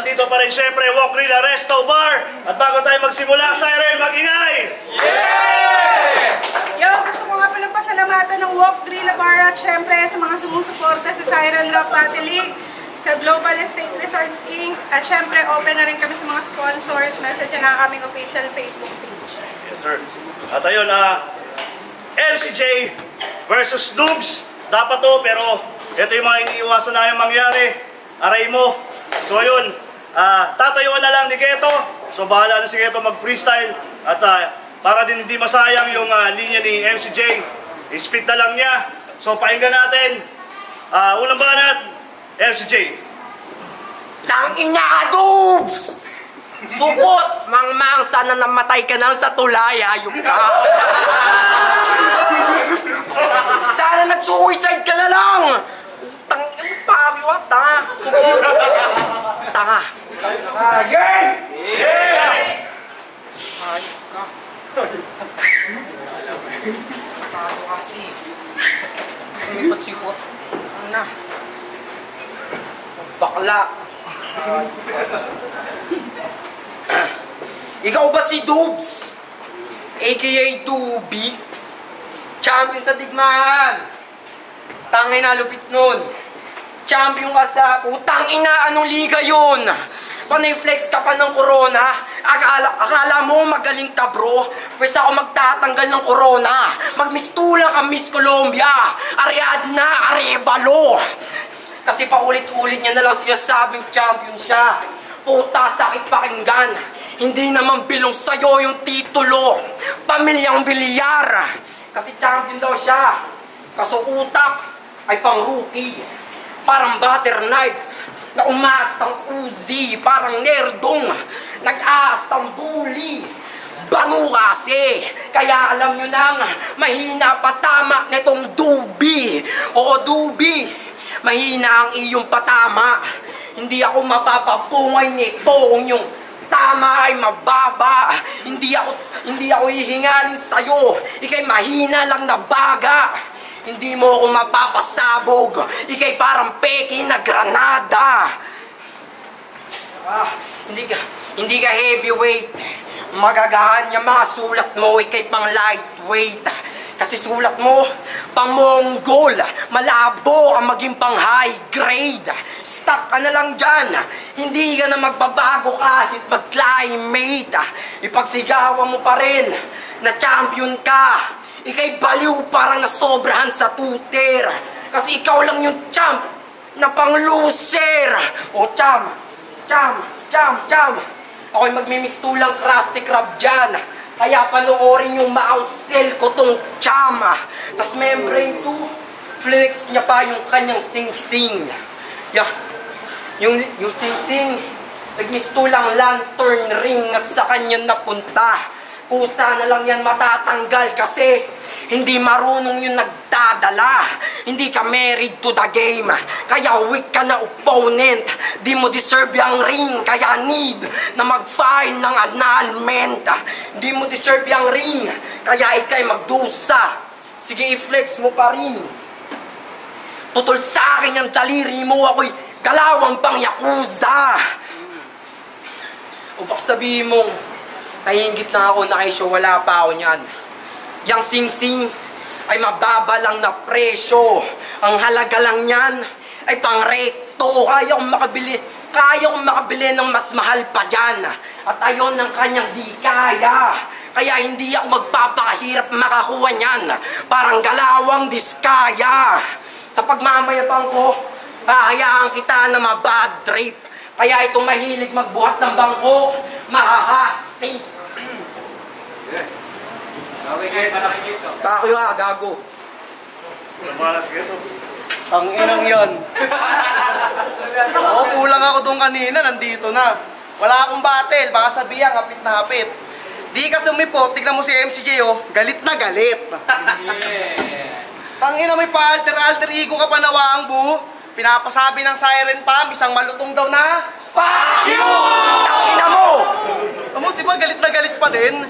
nandito pa rin syempre, Wok Grill Resto Bar. At bago tayo magsimula, Siren, mag-ingay! Yeah! Yo, gusto ko nga palang pasalamatan ng Wok Grill Bar at syempre sa mga sumusuporta sa Siren Love Battle League, sa Global Estate Resorts Inc. At syempre, open na rin kami sa mga sponsors. Message na aming official Facebook page. Yes, sir. At ayun, LCJ versus Noobs. Dapat to, pero ito yung mga iniiwasan na yung mangyari. Aray mo. So ayun, tatayuan na lang ni Keto. So bahala na si Keto mag-freestyle. At para din hindi masayang yung linya ni MCJ, i-speed na lang niya. So pakinggan natin. Unang banat, MCJ. Tangina, Noobs! Supot! Mang-mang, sana namatay ka nang sa tulay, ayok ka. Sana nag-suicide ka na lang! Utang, pariwat, tanga. Supot. Tanga. Again! Yeah! Ayok ka. Paano kasi? Sipot-sipot. Ano na? Bakla. Ikaw ba si Dubs? AKA 2B? Champion sa digmaan. Tangin na lupit nun. Champion ka sa putang ina, anong liga yun? Panay flex ka pa ng corona? Akala mo magaling ka bro? Pwes ako magtatanggal ng corona. Magmistula ka Miss Colombia. Ariadna Arevalo. Kasi paulit-ulit niya na lang sinasabing champion siya. Puta, sakit pakinggan. Hindi naman bilong sa'yo yung titulo. Pamilyang Villar. Kasi champion daw siya. Kaso utak ay pang rookie. Parang butter knife na umastang Uzi. Parang nerdong nag-aastang bully. Bango kasi. Kaya alam nyo nang mahina patama netong Dubi. Oo, Dubi. Mahina ang iyong patama. Hindi ako mapapapungay nito kung yung tama ay mababa. Hindi ako hihingalin sa'yo. Ika'y mahina lang na baga. Hindi mo ako mapapasabog. Ika'y parang peke na granada. Hindi ka heavyweight. Magagahan yung mga sulat mo. Ika'y pang lightweight. Kasi sulat mo, pang-Mongol, malabo ang maging pang-high grade. Stuck ka na lang dyan. Hindi ka na magbabago kahit mag-climate. Ipagsigawan mo pa rin na champion ka. Ika'y baliw parang nasobrahan sa tuter. Kasi ikaw lang yung champ na pang-loser. O champ. Ako'y magmimistulang Krusty Krab dyan. Kaya panoorin yung ma-outsell ko tong chama. Tas membrane 2, flex niya pa yung kanyang sing-sing. Yung sing-sing, nagmistulang lantern ring at sa kanya napunta. Kusa na lang yan matatanggal kasi hindi marunong yung nagdadala. Hindi ka married to the game. Kaya weak ka na opponent. Di mo deserve yung ring. Kaya need na mag-file ng annulment. Di mo deserve yung ring. Kaya ikay magdusa. Sige, i-flex mo pa rin. Putol sa akin yung daliri mo. Ako'y kalawang pang yakuza. O baka sabihin mong nahingit na ako na kay show, wala pa ako niyan. Yang sing-sing ay mababa lang na presyo. Ang halaga lang niyan ay pang-rekto. Kaya kong makabili ng mas mahal pa dyan. At ayon ng kanyang di kaya. Kaya hindi ako magpapahirap makakuha niyan. Parang galawang diskaya. Sa pagmamayabang ko, hahayaan kita na mabad trip. Kaya itong mahilig magbuhat ng bangko, mahahot seat. Takyo ha, gago. Ang inang yan. Ako, kulang ako doon kanina, nandito na. Wala akong battle, baka sabihan, hapit na hapit. Di ka sumipot, tignan mo si MCJ, oh, galit na galit. Tangina, may pa-alter ego ka pa nawang bu. Pinapasabi ng Siren Pam, isang malutong daw na. Fuck you! Tangina mo! Amo, di ba galit na galit pa din?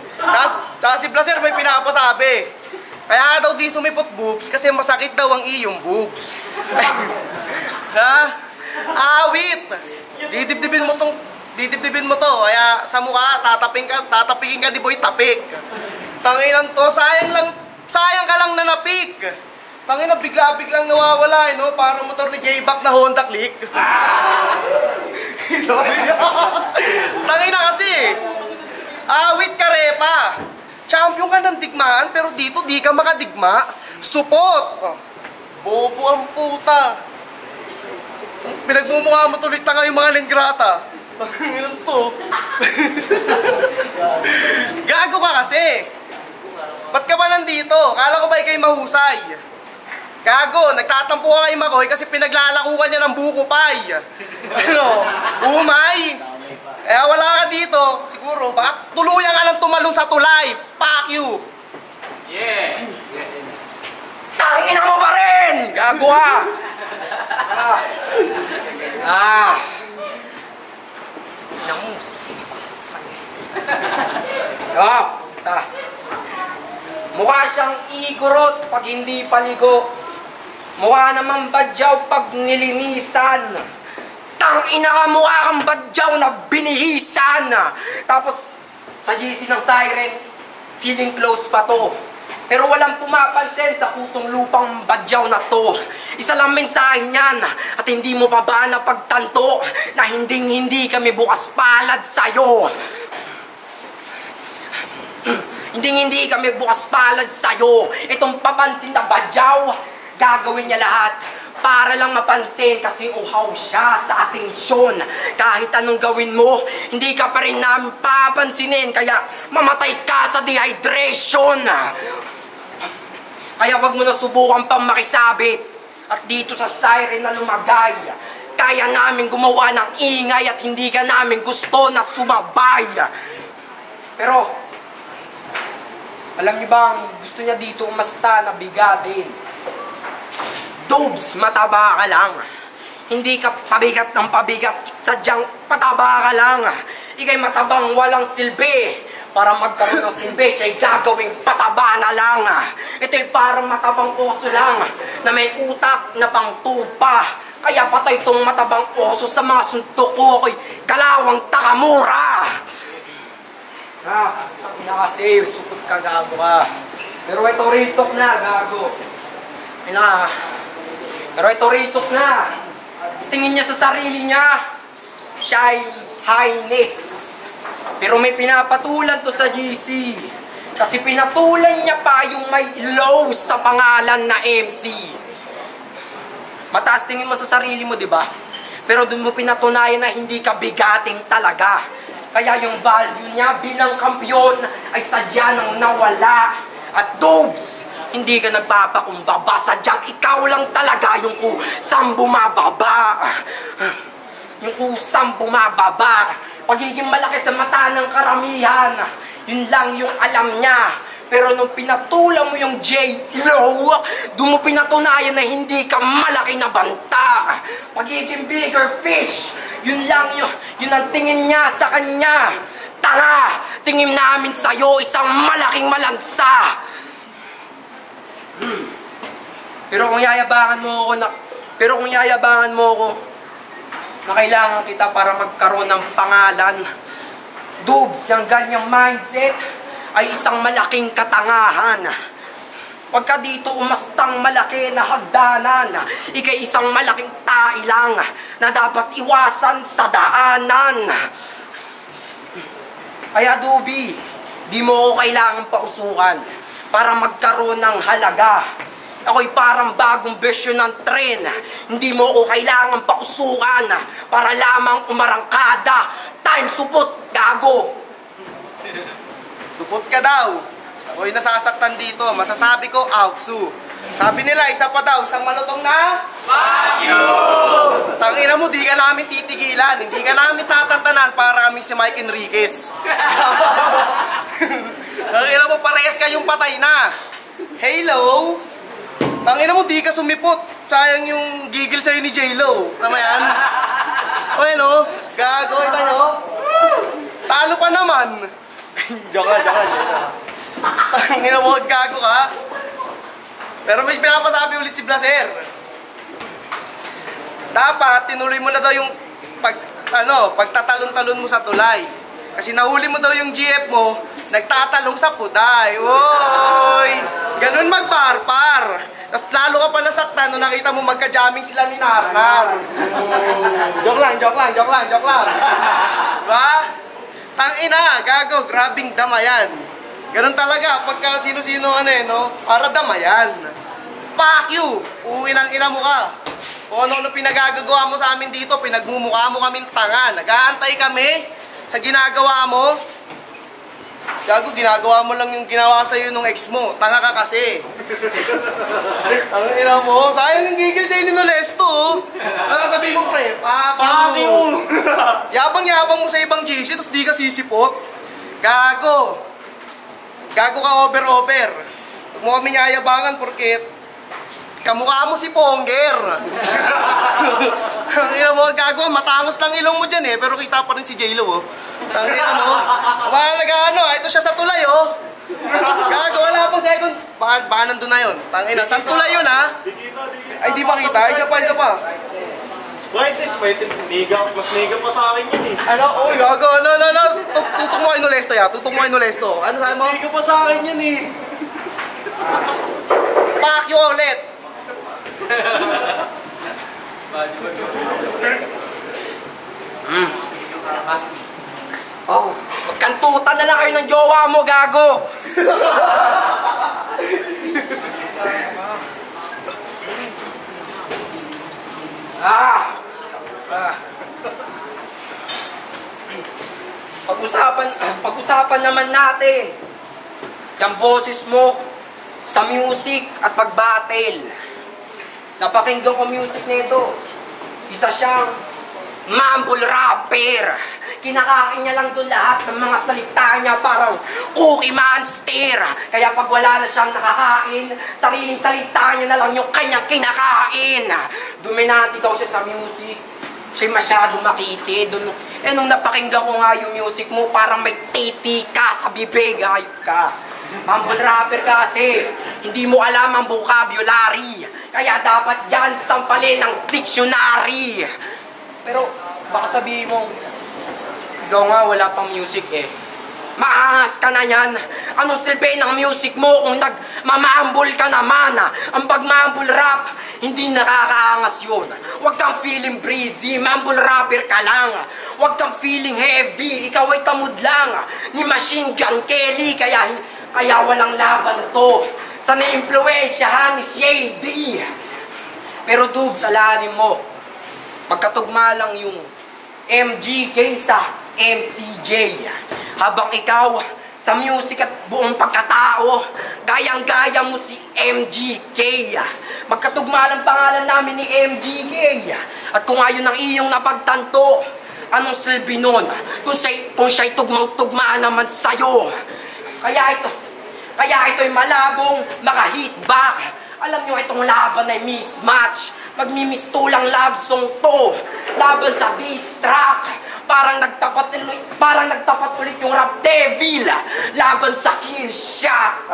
Tapos si Blaser may pinapasabi. Kaya daw di sumipot boobs kasi masakit daw ang iyong boobs. Ha? Awit! Didibdibin mo tong didibdibin mo to. Kaya sa mukha, tatapikin ka ni Boy Tapik. Tanginan to, sayang ka lang nanapik. Tanginan, bigla-biglang nawawala, no? Parang motor ni J-Back na Honda Click. Sorry. Tanginan kasi. Awit ka repa. Champion ka ng digmaan, pero dito di ka makadigma. Supot. Bobo ang puta. Pinagmumukha mo tulit na yung mga lengrata. Tanginan to. Gago ka kasi. Ba't ka ba nandito? Kala ko ba ikay mahusay? Gago, nagtatampo ka kay Makoy kasi pinaglalakukan niya ng buko pie. Ano? Umay? Eh wala ka dito. Siguro, baka tuluyan ka ng tumalong sa tulay. Fuck you! Yeah! Tangina mo pa rin! Gago ka! Mukha siyang igorot pag hindi paligo. Mukha naman badyaw pag nilinisan. Tangina ka, mukha kang badyaw na binihisan. Tapos sa GC ng Siren, feeling close pa to. Pero walang pumapansin sa kutong lupang badyaw na to. Isa lang mensahe niyan at hindi mo pa ba napagtanto na hinding-hindi kami bukas palad sa'yo. Hinding-hindi kami bukas palad sa'yo. Itong papansin na badyaw, gagawin niya lahat para lang mapansin kasi uhaw siya sa atensyon. Kahit anong gawin mo, hindi ka pa rin namin papansinin kaya mamatay ka sa dehydration. Kaya wag mo na subukan pang makisabit. At dito sa Siren na lumagay, kaya namin gumawa ng ingay at hindi ka namin gusto na sumabay. Pero, alam niyo ba ang gusto niya dito umasta na bigadin? Dubs, mataba ka lang. Hindi ka pabigat ng pabigat, sadyang pataba ka lang. Ika'y matabang walang silbi. Para magkaroon ng silbi, siya'y gagawing pataba na lang. Ito'y parang matabang oso lang na may utak na pangtupa. Kaya patay itong matabang oso sa mga suntok ko ko'y kalawang takamura. Nakasave, supot ka, gago ka. Pero ito ritok na, gago. Pero ito ritok na. Tingin niya sa sarili niya, siya'y highness. Pero may pinapatulan to sa GC. Kasi pinatulan niya pa yung may low sa pangalan na MC. Mataas tingin mo sa sarili mo, di ba? Pero dun mo pinatunayan na hindi ka bigating talaga. Kaya yung value niya bilang kampyon ay sadya nang nawala. At Dubs, hindi ka nagpapakumbaba. Sadyang ikaw lang talaga yung kusang bumababa. Yung kusang bumababa. Pagiging malaki sa mata ng karamihan, yun lang yung alam niya. Pero nung pinatulan mo yung J-Lo, doon mo pinatunayan na hindi ka malaki na banta. Pagiging bigger fish, yun lang yun ang tingin niya sa kanya. Tanga, tingin namin sa'yo isang malaking malansa. Pero kung yayabangan mo ako na kailangan kita para magkaroon ng pangalan. Dubs, yung ganyang mindset ay isang malaking katangahan. Pagka dito umastang malaki na hagdanan, ikay isang malaking tailang na dapat iwasan sa daanan. Kaya Dubi, di mo ko kailangan pausukan para magkaroon ng halaga. Ako'y parang bagong version ng tren. Hindi mo ko kailangan pausukan para lamang umarangkada. Time supot, gago. Supot ka daw. Ako'y nasasaktan dito. Masasabi ko, outsu. Sabi nila, isa pa daw, isang malutong na fuck you! Tangina mo, di ka namin titigilan. Hindi ka namin tatantanan para kami si Mike Enriquez. Tangina mo, parehas kayong patay na. Hello? Tangina mo, di ka sumipot. Sayang yung gigil sa'yo ni J-Lo. Tama yan? O yan o, gago, ito nyo. Talo pa naman. Joke. Tangina mo, gago ka. Pero may pinapasabi ulit si Blaser. Dapat, tinuloy mo na daw yung pagtatalon-talon mo sa tulay. Kasi nahuli mo daw yung GF mo, nagtatalong sa puday. Oy! Ganun magparpar. Tapos lalo ka pa nasaktan nung nakita mo magka-jamming sila ni Narnar. Joke lang. Diba? Tangina, gago, grabing damayan. Ganun talaga, pagka sino-sino para damayan. Fuck you! Uuwi ng ina mo ka. Kung ano-ano pinagagagawa mo sa amin dito, pinagmumukha mo kaming tanga. Nag-aantay kami sa ginagawa mo. Gago, ginagawa mo lang yung ginawa sa'yo nung ex mo. Tanga ka kasi. Ang ina mo, sayang yung gigil sa'yo ni Nolesto. Nakasabi mo, pre, fuck you. Yabang-yabang mo sa ibang GC, tapos di ka sisipot. Gago. Gago ka over-over. Huwag mo kami yayabangan porket kamukha mo si Ponger. Ang ina mo, gago, matangos lang ilong mo dyan pero kita pa rin si J-Lo, oh. Ang ina mo, ito siya sa tulay, oh. Gago, wala pa second. Baka nandun na yun. Tangina, saan tulay yun, ha? Ay, di ba kita? Isa pa. Wait, mas mega pa sa akin yun Oh, gago, no. Tutok mo kay Nolesto, ya. Tutok mo kay Nolesto. Ano sabi mo? Mas mega pa sa akin yun Fuck you ulit. Oh, magkantutan na lang kayo ng jowa mo, gago! Pag-usapan naman natin yung boses mo sa music at pag-battle. Napakinggan ko music nito. Isa siyang mumble rapper. Kinakain niya lang doon lahat ng mga salita niya parang Cookie Monster. Kaya pag wala na siyang nakakain, sariling salita niya na lang yung kanyang kinakain. Dominante daw siya sa music. Siya masyadong makiti. Nung napakinggan ko nga yung music mo, parang may titi ka sa bibig. Ayop ka. Mumble rapper kasi. Hindi mo alam ang vocabulary. Kaya dapat yan sampalin ng dictionary. Pero baka sabihin mo, ikaw nga wala pang music Maangas ka na yan. Anong silbi ng music mo kung nagmamambol ka naman? Ang pagmambol rap, hindi nakakaangas yun. Huwag kang feeling breezy, mambol rapper ka lang. Huwag kang feeling heavy, ikaw ay tamod lang. Ni Machine Gun Kelly, kaya walang laban to. Sa naimpluwensyahan ni Shady. Pero Dugs, alanin mo, magkatugma lang yung MGK sa MCJ. Habang ikaw, sa music at buong pagkatao, gayang-gaya mo si MGK. Magkatugma lang pangalan namin ni MGK. At kung ayon ang iyong napagtanto, anong silbi nun? Kung siya'y tugmang-tugma naman sa'yo. Kaya ito'y malabong maka-hit back. Alam nyo, itong laban ay mismatch. Magmimistulang love song to. Laban sa diss track. Parang nagtapat ulit yung rap devil. Laban sa kill shot.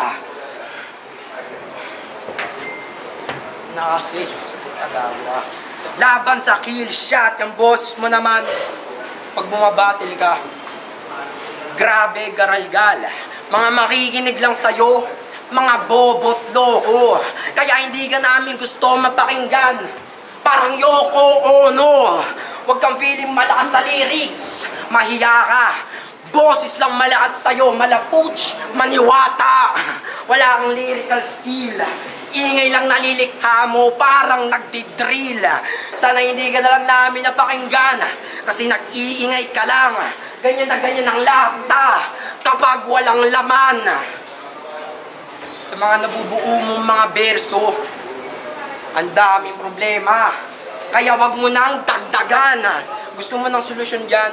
Laban sa kill shot. Yung boses mo naman, pag bumabatil ka, grabe garalgal. Mga makikinig lang sa'yo, mga bobot loko. Kaya hindi ka namin gusto mapakinggan. Parang Yoko Ono. Huwag kang feeling malakas sa lyrics. Mahiya ka. Boses lang malakas sa'yo, malapuch, maniwata. Wala kang lyrical skill. Ingay lang nalilikha mo, parang nagdidrill. Sana hindi ka na lang namin napakinggan. Kasi nag-iingay ka lang. Ganyan na ganyan ang lata kapag walang laman. Sa mga nabubuo mong mga berso, ang daming problema. Kaya wag mo nang dagdagan. Gusto mo ng solusyon dyan?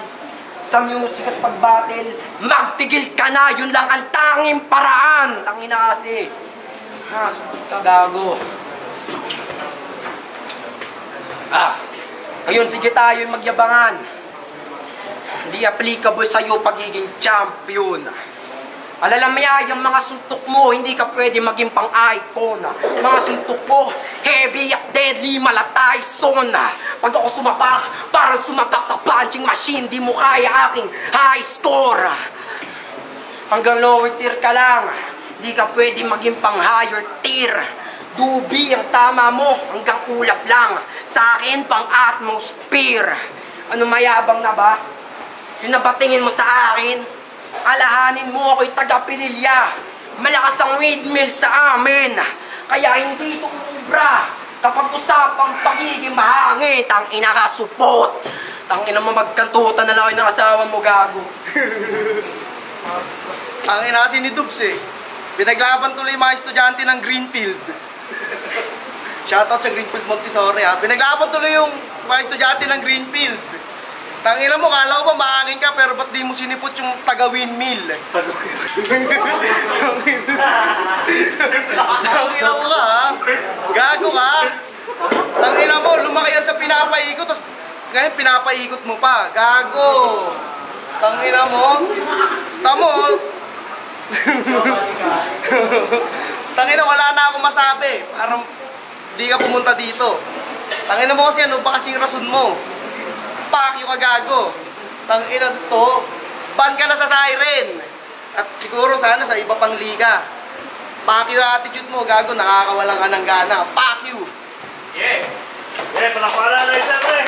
Sa music at pag-battle, magtigil ka na. Yun lang ang tanging paraan. Tangina kasi. Sugot ka, gago. Ayun, sige tayo magyabangan. Hindi applicable sa'yo pagiging champion. Alalamya, yung mga suntok mo, hindi ka pwede maging pang-icon. Mga suntok ko, heavy at deadly, mala Tyson. Pag ako sumapak, parang sumapak sa punching machine, di mo kaya aking high score. Hanggang lower tier ka lang, hindi ka pwede maging pang-higher tier. Dubi ang tama mo, hanggang ulap lang. Sa akin, pang-atmosphere. Ano, mayabang na ba? Yung nabatingin mo sa akin? Alahanin mo ako'y taga-Pililya. Malakas ang windmill sa amin. Kaya hindi ito ubra. Kapag usapang pagiging mahangit, ang inakasupot. Tangina mo, magkantutan na lang kayo ng asawa mo, gago. Ang ina kasi ni Dubs eh. Pinaglaban tuloy yung mga estudyante ng Greenfield. Shoutout sa Greenfield Montessori ha. Pinaglaban tuloy yung mga estudyante ng Greenfield. Tangina mo, kala ko ba maangin ka, pero ba't di mo sinipot yung taga-windmill? Tangina mo ka ha? Gago ka? Tangina mo, lumaki yan sa pinapaikot, tapos ngayon pinapaikot mo pa. Gago! Tangina mo? Tamo! Tangina, wala na ako masabi. Parang di ka pumunta dito. Tangina mo kasi ano ba kasing rason mo? Pakyo ka gago. Tangina to. Ban ka na sa Siren. At siguro sana sa iba pang liga. Pakyo attitude mo gago. Nakakawalan ka ng gana. Pakyo. Yeah. Yeah, palakpakan na rin, siyempre.